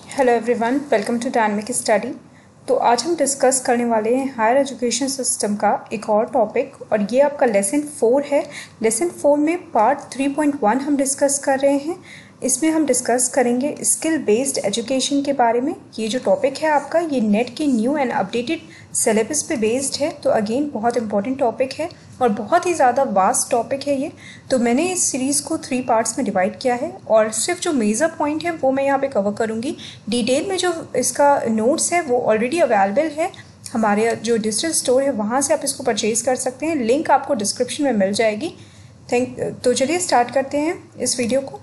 Hello everyone, welcome to dynamic study. तो आज हम डिस्कस करने वाले हैं हायर एजुकेशन सिस्टम का एक और टॉपिक, और ये आपका लेसन 4 है। लेसन 4 में पार्ट 3.1 हम डिस्कस कर रहे हैं। इसमें हम डिस्कस करेंगे स्किल बेस्ड एजुकेशन के बारे में। ये जो टॉपिक है आपका, ये नेट के न्यू एंड अपडेटेड सिलेबस पे बेस्ड है। तो अगेन बहुत इंपॉर्टेंट टॉपिक है और बहुत ही ज़्यादा वास्ट टॉपिक है ये। तो मैंने इस सीरीज़ को 3 पार्ट्स में डिवाइड किया है और सिर्फ जो मेजर पॉइंट है वो मैं यहाँ पे कवर करूँगी। डिटेल में जो इसका नोट्स है वो ऑलरेडी अवेलेबल है हमारे जो डिजिटल स्टोर है, वहाँ से आप इसको परचेज़ कर सकते हैं। लिंक आपको डिस्क्रिप्शन में मिल जाएगी। तो चलिए स्टार्ट करते हैं इस वीडियो को।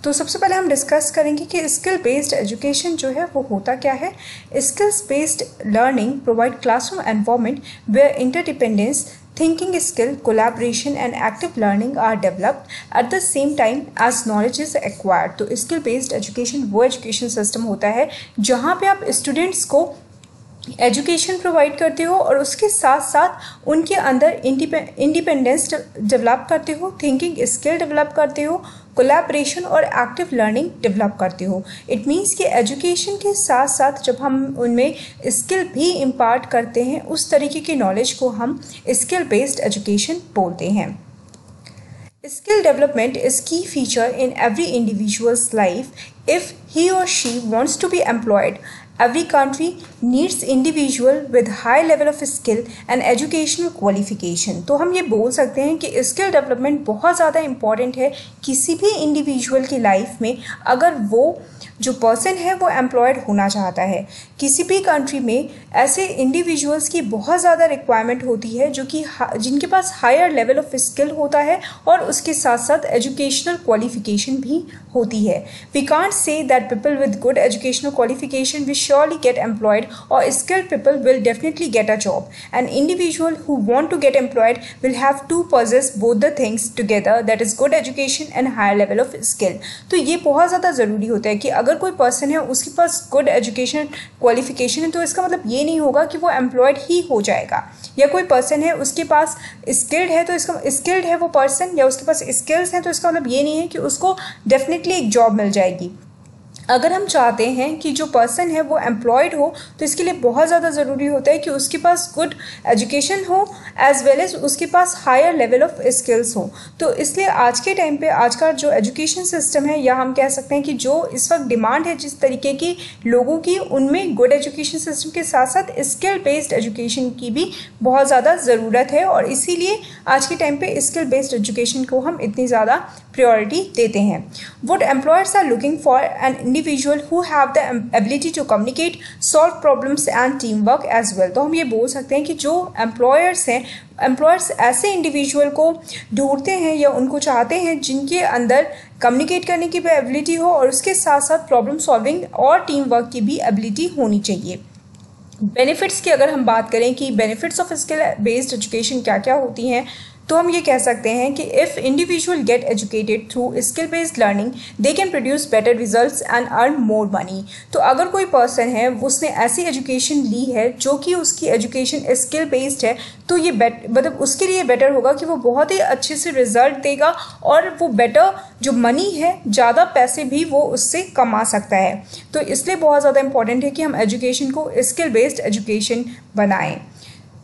तो सबसे पहले हम डिस्कस करेंगे कि स्किल बेस्ड एजुकेशन जो है वो होता क्या है। Skills based learning provide classroom environment where interdependence, thinking skill, collaboration and active learning are developed at the same time as knowledge is acquired। तो स्किल बेस्ड एजुकेशन वो एजुकेशन सिस्टम होता है जहाँ पे आप स्टूडेंट्स को एजुकेशन प्रोवाइड करते हो और उसके साथ साथ उनके अंदर इंडिपेंडेंस डेवलप करते हो, थिंकिंग स्किल डेवलप करते हो, कोलैबोरेशन और एक्टिव लर्निंग डेवलप करते हो। इट मीन्स कि एजुकेशन के साथ साथ जब हम उनमें स्किल भी इम्पार्ट करते हैं, उस तरीके की नॉलेज को हम स्किल बेस्ड एजुकेशन बोलते हैं। Skill development is key feature in every individual's life if he or she wants to be employed. Every country needs individual with high level of skill and educational qualification। तो हम ये बोल सकते हैं कि skill development बहुत ज़्यादा important है किसी भी इंडिविजुअल की लाइफ में, अगर वो जो पर्सन है वो एम्प्लॉयड होना चाहता है। किसी भी कंट्री में ऐसे इंडिविजुअल्स की बहुत ज़्यादा रिक्वायरमेंट होती है जो कि जिनके पास हायर लेवल ऑफ स्किल होता है और उसके साथ साथ एजुकेशनल क्वालिफिकेशन भी होती है। We can't say that people with good educational qualification will surely get employed, or skilled people will definitely get a job. An individual who want to get employed will have to possess both the things together, that is good education and higher level of skill। तो ये बहुत ज़्यादा ज़रूरी होता है कि अगर कोई पर्सन है उसके पास गुड एजुकेशन क्वालिफिकेशन है तो इसका मतलब ये नहीं होगा कि वो एम्प्लॉयड ही हो जाएगा। या कोई पर्सन है उसके पास स्किल्ड है तो इसका स्किल्ड है वो पर्सन, या उसके पास स्किल्स हैं तो इसका मतलब ये नहीं है कि उसको डेफिनेटली एक जॉब मिल जाएगी। अगर हम चाहते हैं कि जो पर्सन है वो एम्प्लॉयड हो तो इसके लिए बहुत ज़्यादा ज़रूरी होता है कि उसके पास गुड एजुकेशन हो एज वेल एज उसके पास हायर लेवल ऑफ स्किल्स हो। तो इसलिए आज के टाइम पे आज का जो एजुकेशन सिस्टम है, या हम कह सकते हैं कि जो इस वक्त डिमांड है जिस तरीके की लोगों की, उनमें गुड एजुकेशन सिस्टम के साथ साथ स्किल बेस्ड एजुकेशन की भी बहुत ज़्यादा ज़रूरत है। और इसीलिए आज के टाइम पे स्किल बेस्ड एजुकेशन को हम इतनी ज़्यादा प्रायोरिटी देते हैं। What employers are looking for an individual who have the ability to communicate, solve problems and teamwork as well। तो हम ये बोल सकते हैं कि जो एम्प्लॉयर्स हैं, एम्प्लॉयर्स ऐसे इंडिविजुअल को ढूंढते हैं या उनको चाहते हैं जिनके अंदर कम्युनिकेट करने की भी एबिलिटी हो और उसके साथ साथ प्रॉब्लम सॉल्विंग और टीम वर्क की भी एबिलिटी होनी चाहिए। बेनिफिट्स की अगर हम बात करें कि benefits of skill based education क्या क्या होती हैं, तो हम ये कह सकते हैं कि if individual get educated through skill based learning they can produce better results and earn more money. तो अगर कोई पर्सन है उसने ऐसी एजुकेशन ली है जो कि उसकी एजुकेशन स्किल बेस्ड है, तो ये मतलब उसके लिए बेटर होगा कि वो बहुत ही अच्छे से रिजल्ट देगा और वो बेटर जो मनी है, ज़्यादा पैसे भी वो उससे कमा सकता है। तो इसलिए बहुत ज़्यादा इंपॉर्टेंट है कि हम एजुकेशन को स्किल बेस्ड एजुकेशन बनाएं।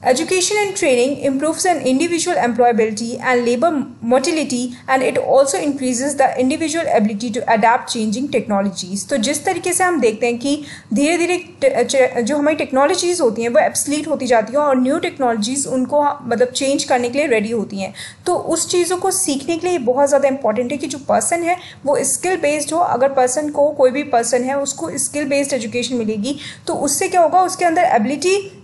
Education and training improves an individual employability and labor motility, and it also increases the individual ability to adapt changing technologies। तो जिस तरीके से हम देखते हैं कि धीरे धीरे जो हमारी टेक्नोलॉजीज़ होती हैं वो एब्सलीट होती जाती हैं और न्यू टेक्नोलॉजीज़ उनको मतलब चेंज करने के लिए रेडी होती हैं, तो उस चीज़ों को सीखने के लिए बहुत ज़्यादा इंपॉर्टेंट है कि जो पर्सन है वो स्किल बेस्ड हो। अगर पर्सन को, कोई भी पर्सन है उसको स्किल बेस्ड एजुकेशन मिलेगी तो उससे क्या होगा, उसके अंदर एबिलिटी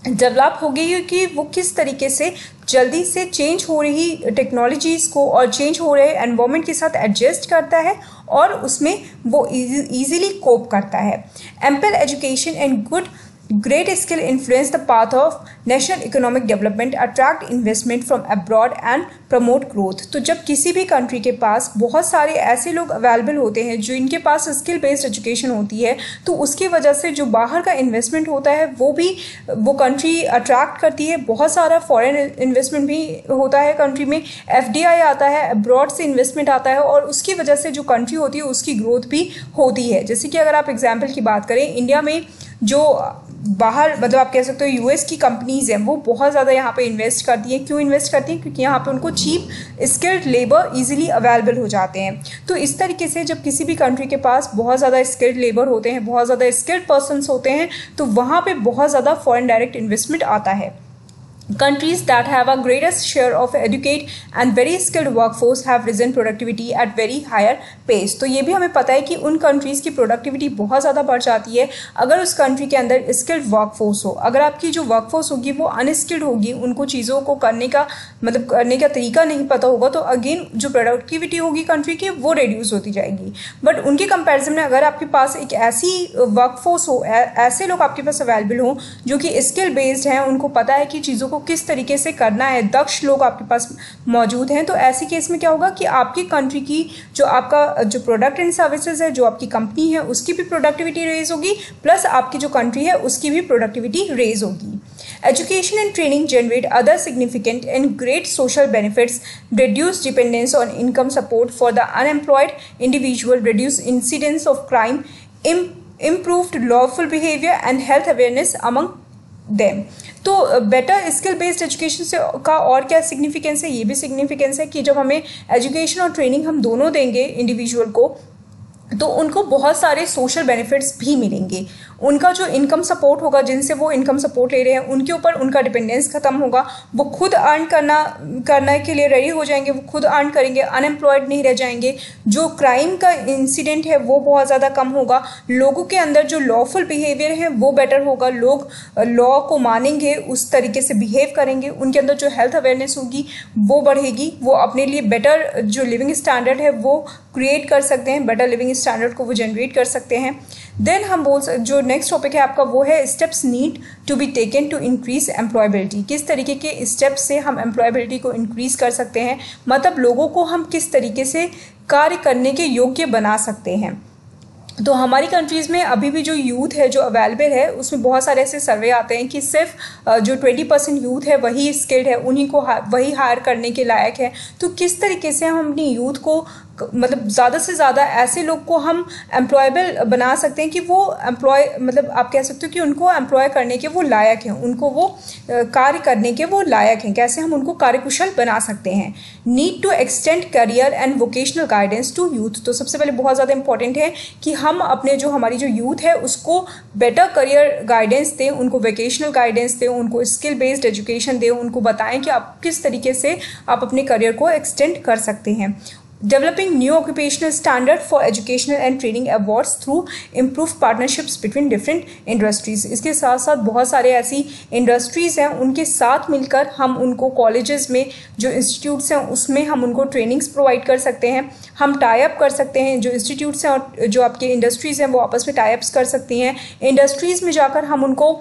डेवलप हो गई कि वो किस तरीके से जल्दी से चेंज हो रही टेक्नोलॉजीज़ को और चेंज हो रहे एनवायरनमेंट के साथ एडजस्ट करता है और उसमें वो इजीली कोप करता है। Ample education and good Great skill influence the path of national economic development, attract investment from abroad and promote growth। तो जब किसी भी कंट्री के पास बहुत सारे ऐसे लोग अवेलेबल होते हैं जो इनके पास स्किल बेस्ड एजुकेशन होती है, तो उसकी वजह से जो बाहर का इन्वेस्टमेंट होता है वो कंट्री अट्रैक्ट करती है। बहुत सारा फॉरेन इन्वेस्टमेंट भी होता है कंट्री में, FDI आता है, अब्रॉड से इन्वेस्टमेंट आता है, और उसकी वजह से जो कंट्री होती है उसकी ग्रोथ भी होती है। जैसे कि अगर आप एग्जाम्पल की बात करें, इंडिया में जो बाहर मतलब आप कह सकते हो US की कंपनीज़ हैं वो बहुत ज़्यादा यहाँ पे इन्वेस्ट करती हैं। क्यों इन्वेस्ट करती हैं? क्योंकि यहाँ पे उनको cheap skilled labour easily available हो जाते हैं। तो इस तरीके से जब किसी भी कंट्री के पास बहुत ज़्यादा स्किल्ड लेबर होते हैं, बहुत ज़्यादा स्किल्ड पर्सनस होते हैं, तो वहाँ पे बहुत ज़्यादा फॉरेन डायरेक्ट इन्वेस्टमेंट आता है। Countries that have a greatest share of educated and very skilled workforce have risen productivity at very higher pace। तो ये भी हमें पता है कि उन कंट्रीज़ की प्रोडक्टिविटी बहुत ज़्यादा बढ़ जाती है अगर उस कंट्री के अंदर स्किल्ड वर्कफोर्स हो। अगर आपकी जो वर्कफोर्स होगी वो अनस्किल्ड होगी, उनको चीज़ों को करने का तरीका नहीं पता होगा, तो अगेन जो प्रोडक्टिविटी होगी कंट्री की वो रिड्यूस होती जाएगी। बट उनके कंपैरिजन में अगर आपके पास एक ऐसी वर्कफोर्स हो, ऐसे लोग आपके पास अवेलेबल हों जो कि स्किल बेस्ड हैं, उनको पता है कि चीज़ों को किस तरीके से करना है, दक्ष लोग आपके पास मौजूद हैं, तो ऐसी केस में क्या होगा कि आपकी कंट्री की जो आपका जो प्रोडक्ट एंड सर्विसेज है, जो आपकी कंपनी है, उसकी भी प्रोडक्टिविटी रेज होगी, प्लस आपकी जो कंट्री है उसकी भी प्रोडक्टिविटी रेज होगी। Education and training generate other significant and great social benefits, reduce dependence on income support for the unemployed individual, reduce incidence of crime, improved lawful behavior and health awareness among them। तो better skill based education से का और क्या significance है? ये भी significance है कि जब हमें एजुकेशन और ट्रेनिंग हम दोनों देंगे इंडिविजुअल को, तो उनको बहुत सारे सोशल बेनिफिट्स भी मिलेंगे। उनका जो इनकम सपोर्ट होगा, जिनसे वो इनकम सपोर्ट ले रहे हैं, उनके ऊपर उनका डिपेंडेंस खत्म होगा, वो खुद अर्न करने के लिए रेडी हो जाएंगे, वो खुद अर्न करेंगे, अनएम्प्लॉयड नहीं रह जाएंगे। जो क्राइम का इंसिडेंट है वो बहुत ज़्यादा कम होगा, लोगों के अंदर जो लॉफुल बिहेवियर है वो बेटर होगा, लोग लॉ को मानेंगे, उस तरीके से बिहेव करेंगे, उनके अंदर जो हेल्थ अवेयरनेस होगी वो बढ़ेगी, वो अपने लिए बेटर जो लिविंग स्टैंडर्ड है वो क्रिएट कर सकते हैं, बेटर लिविंग स्टैंडर्ड को वो जनरेट कर सकते हैं। देन हम जो नेक्स्ट टॉपिक है आपका वो है steps need to be taken to increase employability. किस तरीके के स्टेप्स से हम एम्प्लॉयबिलिटी को इंक्रीज कर सकते हैं, मतलब लोगों को हम किस तरीके से कार्य करने के योग्य बना सकते हैं। तो हमारी कंट्रीज़ में अभी भी जो यूथ है जो अवेलेबल है, उसमें बहुत सारे ऐसे सर्वे आते हैं कि सिर्फ जो 20% यूथ है वही स्किल्ड है, उन्हीं को वही हायर करने के लायक है। तो किस तरीके से हम अपनी यूथ को मतलब ज़्यादा से ज़्यादा ऐसे लोग को हम एम्प्लॉयबल बना सकते हैं कि वो मतलब आप कह सकते हो कि उनको एम्प्लॉय करने के वो लायक हैं, उनको वो कार्य करने के वो लायक हैं। कैसे हम उनको कार्यकुशल बना सकते हैं? Need to extend career and vocational guidance to youth. तो सबसे पहले बहुत ज़्यादा इंपॉर्टेंट है कि हम अपने हमारी जो यूथ है उसको बेटर करियर गाइडेंस दें, उनको वोकेशनल गाइडेंस दें, उनको स्किल बेस्ड एजुकेशन दें, उनको बताएं कि आप किस तरीके से आप अपने करियर को एक्सटेंड कर सकते हैं। Developing new occupational standard for educational and training awards through improved partnerships between different industries। इसके साथ साथ बहुत सारे ऐसी इंडस्ट्रीज़ हैं, उनके साथ मिलकर हम उनको कॉलेजेस में जो इंस्टीट्यूट्स हैं उसमें हम उनको ट्रेनिंग्स प्रोवाइड कर सकते हैं। हम टाई अप कर सकते हैं, जो इंस्टीट्यूट्स हैं और जो आपके इंडस्ट्रीज़ हैं वो आपस में टाई अप्स कर सकती हैं। इंडस्ट्रीज़ में जाकर हम उनको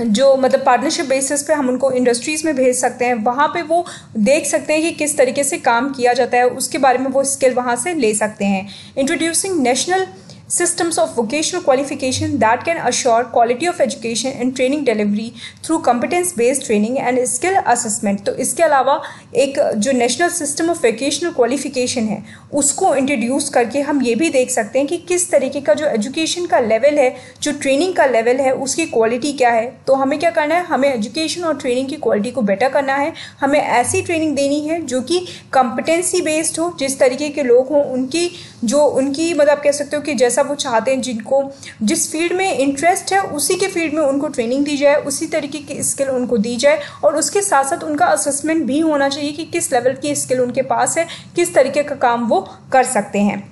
जो मतलब पार्टनरशिप बेसिस पे हम उनको इंडस्ट्रीज़ में भेज सकते हैं, वहाँ पे वो देख सकते हैं कि किस तरीके से काम किया जाता है, उसके बारे में वो स्किल वहाँ से ले सकते हैं। Introducing national systems of vocational qualification that can assure quality of education and training delivery through competence based training and skill assessment। तो इसके अलावा एक जो national system of vocational qualification है उसको इंट्रोड्यूस करके हम ये भी देख सकते हैं कि किस तरीके का जो एजुकेशन का लेवल है, जो ट्रेनिंग का लेवल है, उसकी क्वालिटी क्या है। तो हमें क्या करना है, हमें एजुकेशन और ट्रेनिंग की क्वालिटी को बेटर करना है। हमें ऐसी ट्रेनिंग देनी है जो कि कॉम्पिटेंसी बेस्ड हो, जिस तरीके के लोग हों उनकी मतलब आप कह सकते हो कि जैसा वो चाहते हैं, जिनको जिस फील्ड में इंटरेस्ट है उसी के फील्ड में उनको ट्रेनिंग दी जाए, उसी तरीके की स्किल उनको दी जाए, और उसके साथ साथ उनका असेसमेंट भी होना चाहिए कि किस लेवल की स्किल उनके पास है, किस तरीके का काम वो कर सकते हैं।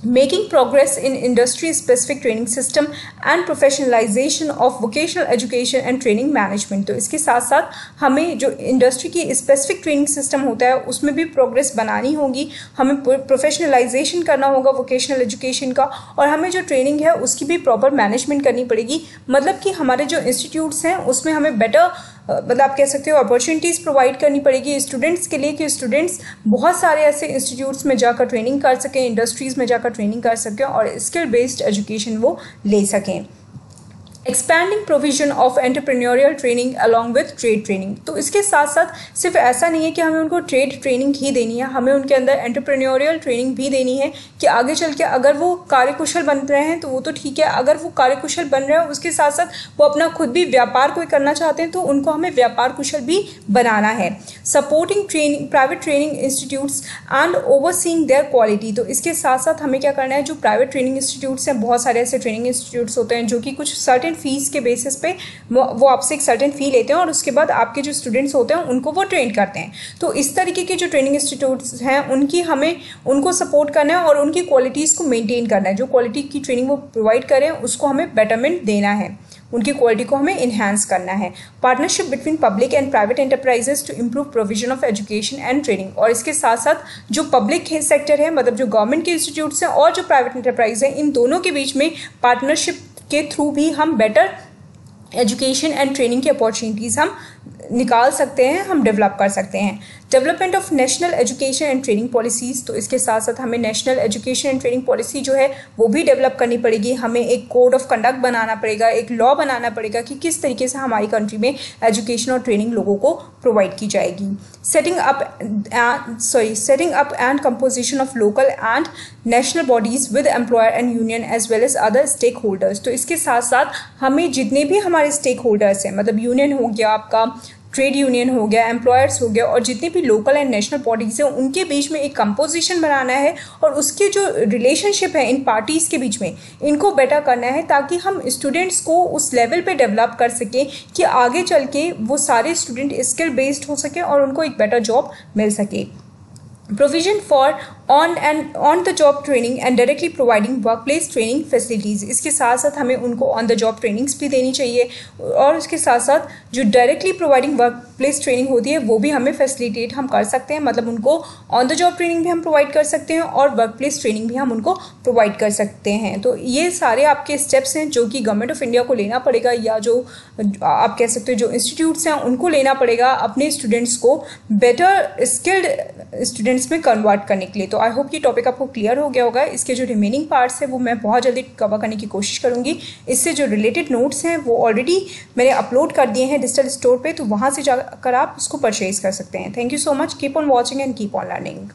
Making progress in industry specific training system and professionalisation of vocational education and training management. तो इसके साथ साथ हमें जो इंडस्ट्री की स्पेसिफिक ट्रेनिंग सिस्टम होता है उसमें भी प्रोग्रेस बनानी होगी, हमें प्रोफेशनलाइजेशन करना होगा वोकेशनल एजुकेशन का, और हमें जो ट्रेनिंग है उसकी भी प्रॉपर मैनेजमेंट करनी पड़ेगी। मतलब कि हमारे जो इंस्टीट्यूट्स हैं उसमें हमें बेटर मतलब आप कह सकते हो अपॉर्चुनिटीज़ प्रोवाइड करनी पड़ेगी स्टूडेंट्स के लिए कि स्टूडेंट्स बहुत सारे ऐसे इंस्टीट्यूट्स में जाकर ट्रेनिंग कर सकें, इंडस्ट्रीज़ में जाकर ट्रेनिंग कर सकें और स्किल बेस्ड एजुकेशन वो ले सकें। Expanding provision of entrepreneurial training along with trade training. तो इसके साथ साथ सिर्फ ऐसा नहीं है कि हमें उनको ट्रेड ट्रेनिंग ही देनी है, हमें उनके अंदर एंटरप्रेन्योरियल ट्रेनिंग भी देनी है कि आगे चल के अगर वो कार्यकुशल बन रहे हैं तो वो तो ठीक है, अगर वो कार्यकुशल बन रहे हैं उसके साथ साथ वो अपना खुद भी व्यापार कोई करना चाहते हैं तो उनको हमें व्यापार कुशल भी बनाना है। Supporting training private training institutes and overseeing there quality. तो इसके साथ साथ हमें क्या करना है, जो प्राइवेट ट्रेनिंग इंस्टीट्यूट्स हैं, बहुत सारे ऐसे ट्रेनिंग इंस्टीट्यूट्स होते हैं जो कि कुछ सर्टेन फीस के बेसिस पे वो आपसे एक सर्टेन फी लेते हैं और उसके बाद आपके जो स्टूडेंट्स होते हैं उनको वो ट्रेन करते हैं। तो इस तरीके के जो ट्रेनिंग इंस्टीट्यूट्स हैं उनको सपोर्ट करना है और उनकी क्वालिटीज़ को मेंटेन करना है। जो क्वालिटी की ट्रेनिंग वो प्रोवाइड करें उसको हमें बेटरमेंट देना है, उनकी क्वालिटी को हमें इन्हांस करना है। Partnership between public and private enterprises to improve provision of education and training. और इसके साथ साथ जो पब्लिक सेक्टर है, मतलब जो गवर्नमेंट के इंस्टीट्यूट्स हैं और जो प्राइवेट एंटरप्राइज हैं, इन दोनों के बीच में पार्टनरशिप के थ्रू भी हम बेटर एजुकेशन एंड ट्रेनिंग की अपॉर्चुनिटीज़ हम निकाल सकते हैं, हम डेवलप कर सकते हैं। Development of national education and training policies. तो इसके साथ साथ हमें national education and training policy जो है वो भी डेवलप करनी पड़ेगी, हमें एक कोड ऑफ कंडक्ट बनाना पड़ेगा, एक लॉ बनाना पड़ेगा कि किस तरीके से हमारी कंट्री में एजुकेशन और ट्रेनिंग लोगों को प्रोवाइड की जाएगी। Setting up and composition of local and national bodies with employer and union as well as other stakeholders. तो इसके साथ साथ हमें जितने भी हमारे स्टेक होल्डर्स हैं, मतलब यूनियन हो गया, आपका ट्रेड यूनियन हो गया, एम्प्लॉयर्स हो गया, और जितनी भी लोकल एंड नेशनल बॉडीज़ हैं उनके बीच में एक कंपोजिशन बनाना है और उसके जो रिलेशनशिप है इन पार्टीज़ के बीच में इनको बेटर करना है ताकि हम स्टूडेंट्स को उस लेवल पे डेवलप कर सकें कि आगे चल के वो सारे स्टूडेंट स्किल बेस्ड हो सके और उनको एक बेटर जॉब मिल सके। Provision for on the job training and directly providing work place training facilities. इसके साथ साथ हमें उनको ऑन द जॉब ट्रेनिंग्स भी देनी चाहिए और उसके साथ साथ जो directly providing work place training होती है वो भी हमें फैसिलिटेट हम कर सकते हैं, मतलब उनको ऑन द जॉब ट्रेनिंग भी हम प्रोवाइड कर सकते हैं और वर्क प्लेस ट्रेनिंग भी हम उनको प्रोवाइड कर सकते हैं। तो ये सारे आपके स्टेप्स हैं जो कि गवर्नमेंट ऑफ इंडिया को लेना पड़ेगा या जो आप कह सकते हो जो इंस्टीट्यूट्स हैं उनको लेना पड़ेगा अपने स्टूडेंट्स को बेटर स्किल्ड स्टूडेंट्स में कन्वर्ट करने के लिए। तो आई होप ये टॉपिक आपको क्लियर हो गया होगा। इसके जो रिमेनिंग पार्ट्स हैं वो मैं बहुत जल्दी कवर करने की कोशिश करूंगी। इससे जो रिलेटेड नोट्स हैं वो ऑलरेडी मैंने अपलोड कर दिए हैं डिजिटल स्टोर पे, तो वहाँ से जाकर आप उसको परचेज कर सकते हैं। Thank you so much, keep on watching and keep on learning.